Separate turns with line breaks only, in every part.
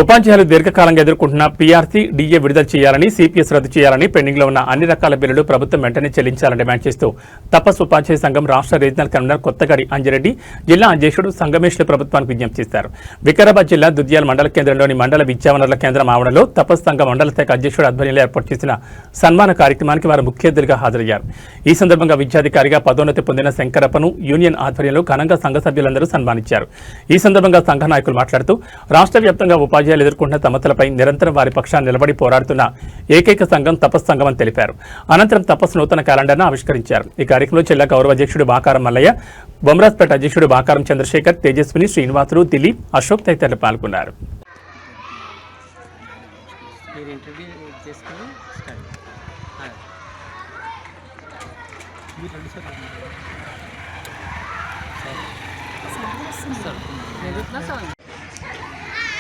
ఉపాధ్యాయులు దీర్ఘకాలంగా ఎదుర్కొంటున్న పీఆర్సీ, డీఏ విడుదల చేయాలని, సిపిఎస్ రద్దు చేయాలని, పెండింగ్లో ఉన్న అన్ని రకాల బిల్లులు ప్రభుత్వం వెంటనే చెల్లించాలని డిమాండ్ చేస్తూ తపస్ ఉపాధ్యాయ సంఘం రాష్ట్ర రీజనల్ కన్వీనర్ కొత్తగడి అంజిరెడ్డి, జిల్లా అధ్యక్షుడు సంగమేశ్వర ప్రభుత్వానికి విజ్ఞప్తి చేశారు. వికారాబాద్ జిల్లా దుద్యాల మండల కేంద్రంలోని మండల విద్యా వనరుల కేంద్రం ఆవరణలో తపస్ సంఘం మండల శాఖ అధ్యక్షుడు ఆధ్వర్యంలో ఏర్పాటు చేసిన సన్మాన కార్యక్రమానికి వారు ముఖ్య అతిథిగా హాజరయ్యారు. ఈ సందర్భంగా విద్యాధికారిగా పదోన్నతి పొందిన శంకరప్పను యూనియన్ ఆధ్వర్యంలో ఘనంగా సంఘ సభ్యులందరూ సన్మానించారు. ఈ సందర్భంగా సంఘ నాయకులు మాట్లాడుతూ రాష్ట్ర వ్యాప్తంగా ఉపాధ్యాయులు ఎదుర్కొంటున్న సమస్యలపై నిరంతరం వారి పక్షాన్ని నిలబడి పోరాడుతున్న ఏకైక సంఘం తపస్ సంఘం అని తెలిపారు. అనంతరం తపస్ నూతన క్యాలెండర్ను ఆవిష్కరించారు. ఈ కార్యక్రమంలో జిల్లా గౌరవ అధ్యక్షుడు బాకారం మల్లయ్య, బొమ్రాజ్పేట అధ్యక్షుడు బాకారం చంద్రశేఖర్, తేజస్విని, శ్రీనివాసులు, దిలీప్, అశోక్ తదితరులు పాల్గొన్నారు.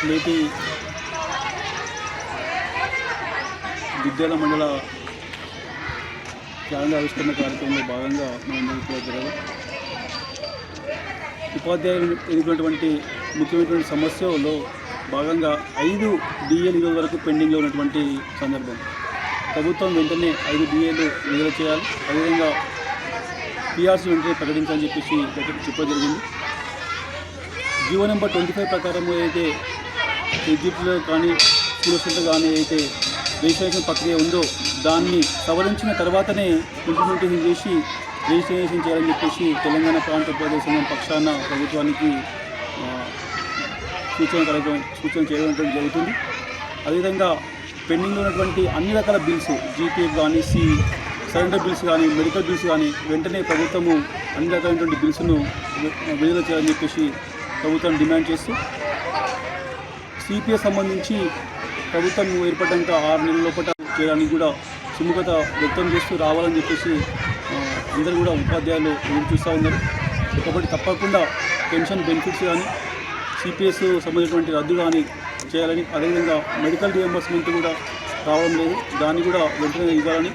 నేటి దుద్యాల మండల క్యాలెండర్ ఆవిష్కరణ కార్యక్రమంలో భాగంగా మనం ఉపాధ్యాయులు ఎదుర్కొన్నటువంటి ముఖ్యమైనటువంటి సమస్యలో భాగంగా 5 డిఏలు ఈరోజు వరకు పెండింగ్లో ఉన్నటువంటి సందర్భం. ప్రభుత్వం వెంటనే 5 డిఏలు విడుదల చేయాలి, అదేవిధంగా పిఆర్సీ వెంటనే ప్రకటించాలని చెప్పేసి చెప్పడం జరిగింది. జీవో నెంబర్ 25 ప్రకారం అయితే ఎగ్జిట్లో కానీ స్కూల్స్లో కానీ అయితే రిజిస్ట్రేషన్ ప్రక్రియ ఉందో దాన్ని సవరించిన తర్వాతనే ఇంప్లిమెంటేషన్ చేసి రిజిస్ట్రేషన్ చేయాలని చెప్పేసి తెలంగాణ ప్రాంత ఉపాధ్యాయ సంఘం పక్షాన ప్రభుత్వానికి సూచన చేయడం జరుగుతుంది. అదేవిధంగా పెండింగ్లో ఉన్నటువంటి అన్ని రకాల బిల్స్, జీపీఎఫ్ కానీ, సరెండర్ బిల్స్ కానీ, మెడికల్ బిల్స్ కానీ వెంటనే ప్రభుత్వము అన్ని రకాలైనటువంటి బిల్స్ను విడుదల చేయాలని చెప్పేసి ప్రభుత్వం డిమాండ్ చేస్తూ, సిపిఎస్ సంబంధించి ప్రభుత్వం ఏర్పడ్డాక 6 నెలల లోపల చేయడానికి కూడా సుముఖత వ్యక్తం చేస్తూ రావాలని చెప్పేసి అందరూ కూడా ఉపాధ్యాయులు ఎదురు చూస్తూ ఉన్నారు. కాబట్టి తప్పకుండా పెన్షన్ బెనిఫిట్స్ కానీ, సిపిఎస్ సంబంధించినటువంటి రద్దు కానీ చేయాలని, అదేవిధంగా మెడికల్ రియంబర్స్మెంట్ కూడా రావడం లేదు, దాన్ని కూడా వెంటనే ఇవ్వాలని,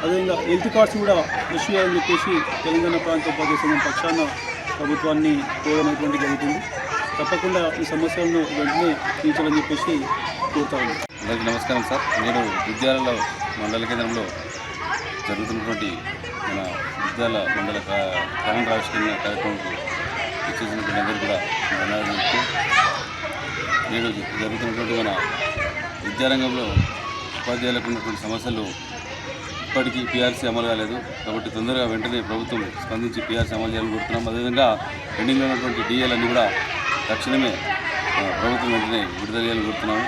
అదేవిధంగా హెల్త్ కార్డ్స్ కూడా ఇష్యూ చేయాలని చెప్పేసి తెలంగాణ ప్రాంత ఉపాధ్యాయ సంఘం పక్షాన ప్రభుత్వాన్ని కోరమైనటువంటి జరుగుతుంది. తప్పకుండా ఈ సమస్యలను వెంటనే తీర్చాలని చెప్పేసి కోరుతాను.
అందరికీ నమస్కారం సార్. నేను విద్యాలయ మండల కేంద్రంలో జరుగుతున్నటువంటి మన విద్యాలయ మండల క్యాలెండర్ ఆవిష్కరణ కార్యక్రమంకు ఇచ్చేసినటువంటి అందరూ కూడా ధన్యవాదాలు చెప్తూ, నేడు జరుగుతున్నటువంటి మన విద్యారంగంలో ఉపాధ్యాయులకు ఉన్నటువంటి సమస్యలు ఇప్పటికీ పీఆర్సీ అమలు కాలేదు. కాబట్టి తొందరగా వెంటనే ప్రభుత్వం స్పందించి పీఆర్సీ అమలు చేయాలని కోరుతున్నాం. అదేవిధంగా పెండింగ్లో ఉన్నటువంటి డిఏలన్నీ కూడా తక్షణమే ప్రభుత్వం వెంటనే విడుదల చేయాలని కోరుతున్నాము.